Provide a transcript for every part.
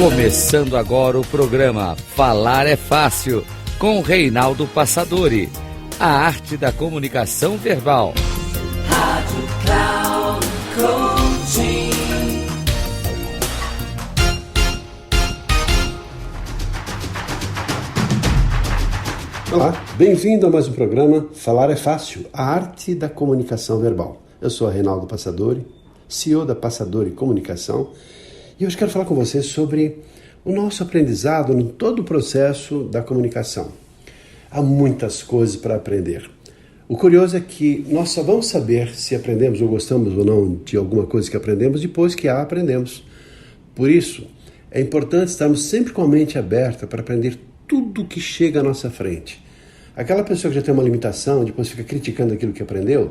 Começando agora o programa Falar é Fácil, com Reinaldo Passadori, a arte da comunicação verbal. Rádio Cloud Coaching. Olá, bem-vindo a mais um programa Falar é Fácil, a arte da comunicação verbal. Eu sou Reinaldo Passadori, CEO da Passadori Comunicação, e hoje quero falar com você sobre o nosso aprendizado em todo o processo da comunicação. Há muitas coisas para aprender. O curioso é que nós só vamos saber se aprendemos ou gostamos ou não de alguma coisa que aprendemos depois que a aprendemos. Por isso, é importante estarmos sempre com a mente aberta para aprender tudo que chega à nossa frente. Aquela pessoa que já tem uma limitação, depois fica criticando aquilo que aprendeu,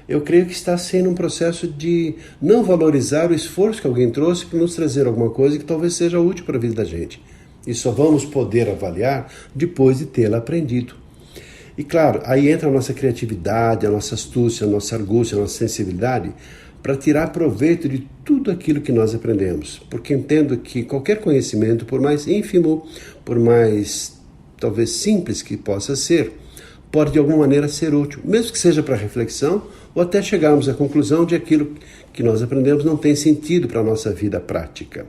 eu creio que está sendo um processo de não valorizar o esforço que alguém trouxe para nos trazer alguma coisa que talvez seja útil para a vida da gente. E só vamos poder avaliar depois de tê-la aprendido. E claro, aí entra a nossa criatividade, a nossa astúcia, a nossa argúcia, a nossa sensibilidade para tirar proveito de tudo aquilo que nós aprendemos. Porque entendo que qualquer conhecimento, por mais ínfimo, por mais talvez simples que possa ser, pode de alguma maneira ser útil, mesmo que seja para reflexão ou até chegarmos à conclusão de aquilo que nós aprendemos não tem sentido para a nossa vida prática.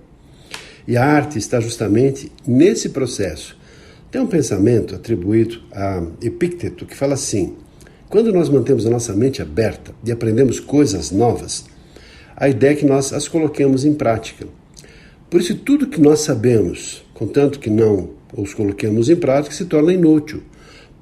E a arte está justamente nesse processo. Tem um pensamento atribuído a Epícteto que fala assim: quando nós mantemos a nossa mente aberta e aprendemos coisas novas, a ideia é que nós as coloquemos em prática. Por isso, tudo que nós sabemos, contanto que não os coloquemos em prática, se torna inútil,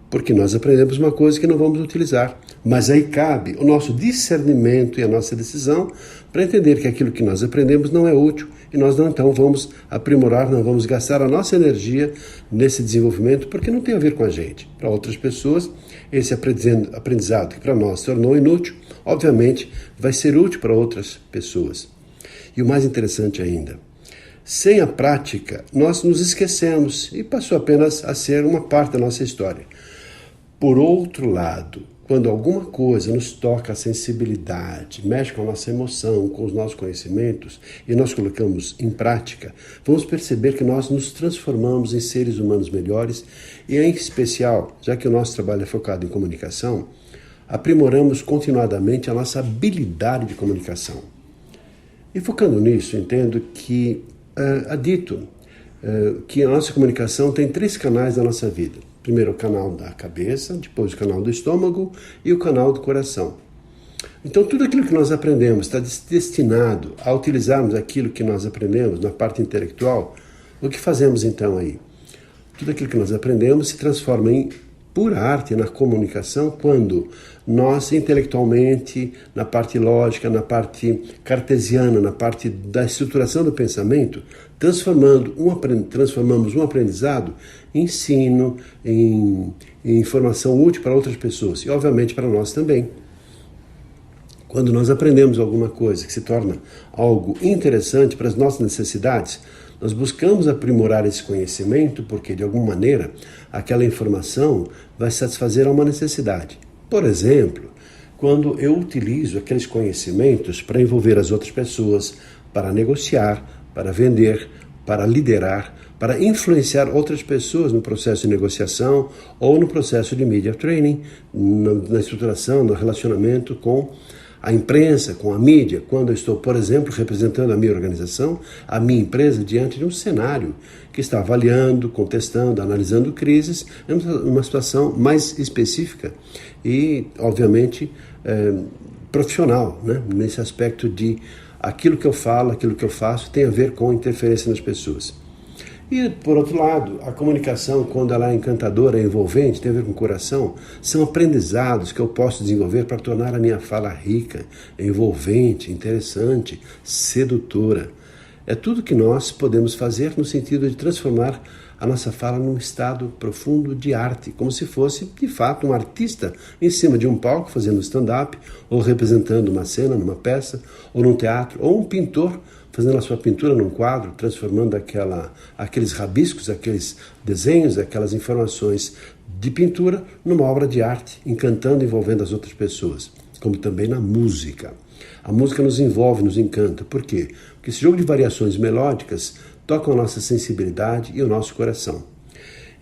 porque nós aprendemos uma coisa que não vamos utilizar. Mas aí cabe o nosso discernimento e a nossa decisão para entender que aquilo que nós aprendemos não é útil e nós não então vamos aprimorar, não vamos gastar a nossa energia nesse desenvolvimento porque não tem a ver com a gente. Para outras pessoas, esse aprendizado que para nós se tornou inútil, obviamente vai ser útil para outras pessoas. E o mais interessante ainda, sem a prática, nós nos esquecemos e passou apenas a ser uma parte da nossa história. Por outro lado, quando alguma coisa nos toca a sensibilidade, mexe com a nossa emoção, com os nossos conhecimentos, e nós colocamos em prática, vamos perceber que nós nos transformamos em seres humanos melhores e, em especial, já que o nosso trabalho é focado em comunicação, aprimoramos continuadamente a nossa habilidade de comunicação. E focando nisso, entendo que há dito que a nossa comunicação tem 3 canais da nossa vida. Primeiro o canal da cabeça, depois o canal do estômago e o canal do coração. Então tudo aquilo que nós aprendemos está destinado a utilizarmos aquilo que nós aprendemos na parte intelectual. O que fazemos então aí? Tudo aquilo que nós aprendemos se transforma em pura arte na comunicação quando nós intelectualmente, na parte lógica, na parte cartesiana, na parte da estruturação do pensamento, transformamos um aprendizado em ensino, em informação útil para outras pessoas e obviamente para nós também. Quando nós aprendemos alguma coisa que se torna algo interessante para as nossas necessidades, nós buscamos aprimorar esse conhecimento porque, de alguma maneira, aquela informação vai satisfazer a uma necessidade. Por exemplo, quando eu utilizo aqueles conhecimentos para envolver as outras pessoas, para negociar, para vender, para liderar, para influenciar outras pessoas no processo de negociação ou no processo de media training, na estruturação, no relacionamento com a imprensa, com a mídia, quando eu estou, por exemplo, representando a minha organização, a minha empresa, diante de um cenário que está avaliando, contestando, analisando crises, é uma situação mais específica e, obviamente, profissional, né? Nesse aspecto de aquilo que eu falo, aquilo que eu faço, tem a ver com interferência nas pessoas. E, por outro lado, a comunicação, quando ela é encantadora, é envolvente, tem a ver com o coração, são aprendizados que eu posso desenvolver para tornar a minha fala rica, envolvente, interessante, sedutora. É tudo que nós podemos fazer no sentido de transformar a nossa fala num estado profundo de arte, como se fosse, de fato, um artista em cima de um palco fazendo stand-up, ou representando uma cena numa peça, ou num teatro, ou um pintor fazendo a sua pintura num quadro, transformando aqueles rabiscos, aqueles desenhos, aquelas informações de pintura numa obra de arte, encantando e envolvendo as outras pessoas, como também na música. A música nos envolve, nos encanta. Por quê? Porque esse jogo de variações melódicas tocam a nossa sensibilidade e o nosso coração.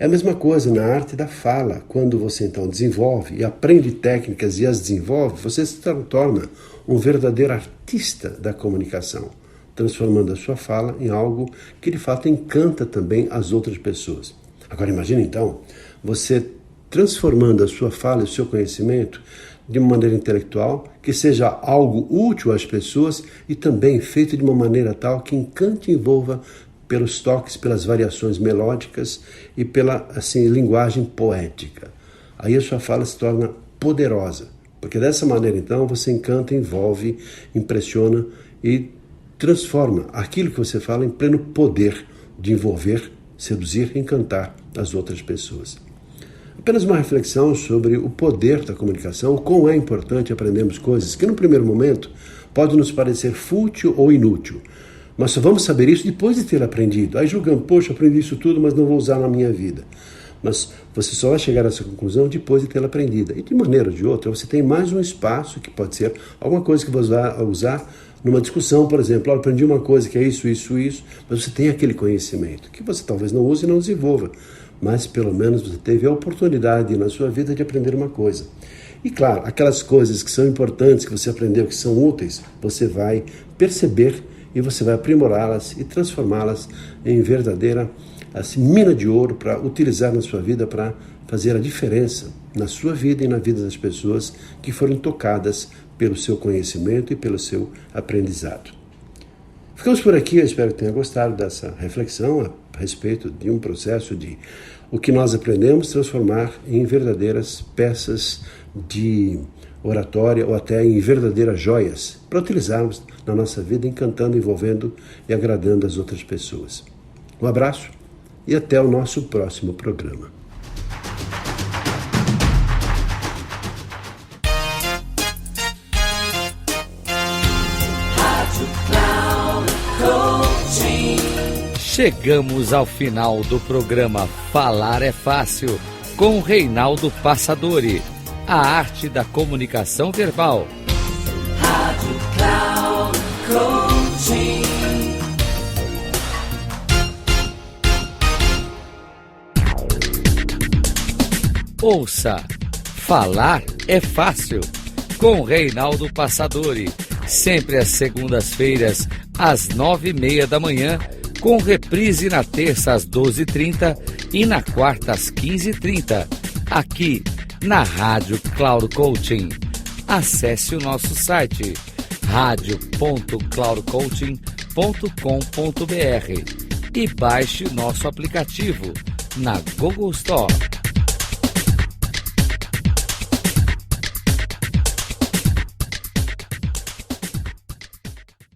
É a mesma coisa na arte da fala. Quando você então desenvolve e aprende técnicas e as desenvolve, você se torna um verdadeiro artista da comunicação, transformando a sua fala em algo que de fato encanta também as outras pessoas. Agora imagine então, você transformando a sua fala e o seu conhecimento de uma maneira intelectual, que seja algo útil às pessoas e também feito de uma maneira tal que encante e envolva pelos toques, pelas variações melódicas e pela linguagem poética. Aí a sua fala se torna poderosa, porque dessa maneira então você encanta, envolve, impressiona e transforma aquilo que você fala em pleno poder de envolver, seduzir e encantar as outras pessoas. Apenas uma reflexão sobre o poder da comunicação, o quão é importante aprendermos coisas que no primeiro momento pode nos parecer fútil ou inútil, mas só vamos saber isso depois de ter aprendido. Aí julgamos, poxa, aprendi isso tudo, mas não vou usar na minha vida. Mas você só vai chegar a essa conclusão depois de tê-la aprendido. E de maneira ou de outra, você tem mais um espaço que pode ser alguma coisa que você vai usar numa discussão, por exemplo. Eu aprendi uma coisa que é isso, mas você tem aquele conhecimento que você talvez não use e não desenvolva. Mas pelo menos você teve a oportunidade na sua vida de aprender uma coisa. E claro, aquelas coisas que são importantes, que você aprendeu, que são úteis, você vai perceber e você vai aprimorá-las e transformá-las em verdadeira mina de ouro para utilizar na sua vida para fazer a diferença na sua vida e na vida das pessoas que foram tocadas pelo seu conhecimento e pelo seu aprendizado. Ficamos por aqui, eu espero que tenha gostado dessa reflexão a respeito de um processo de o que nós aprendemos transformar em verdadeiras peças de oratória ou até em verdadeiras joias para utilizarmos na nossa vida, encantando, envolvendo e agradando as outras pessoas. Um abraço e até o nosso próximo programa. Chegamos ao final do programa Falar é Fácil, com Reinaldo Passadori, a arte da comunicação verbal. Rádio Cloud Coaching. Ouça Falar é Fácil, com Reinaldo Passadori, sempre às segundas-feiras, às 9h30 da manhã, com reprise na terça às 12h30 e na quarta às 15h30, aqui na Rádio Cloud Coaching. Acesse o nosso site radio.cloudcoaching.com.br e baixe o nosso aplicativo na Google Store.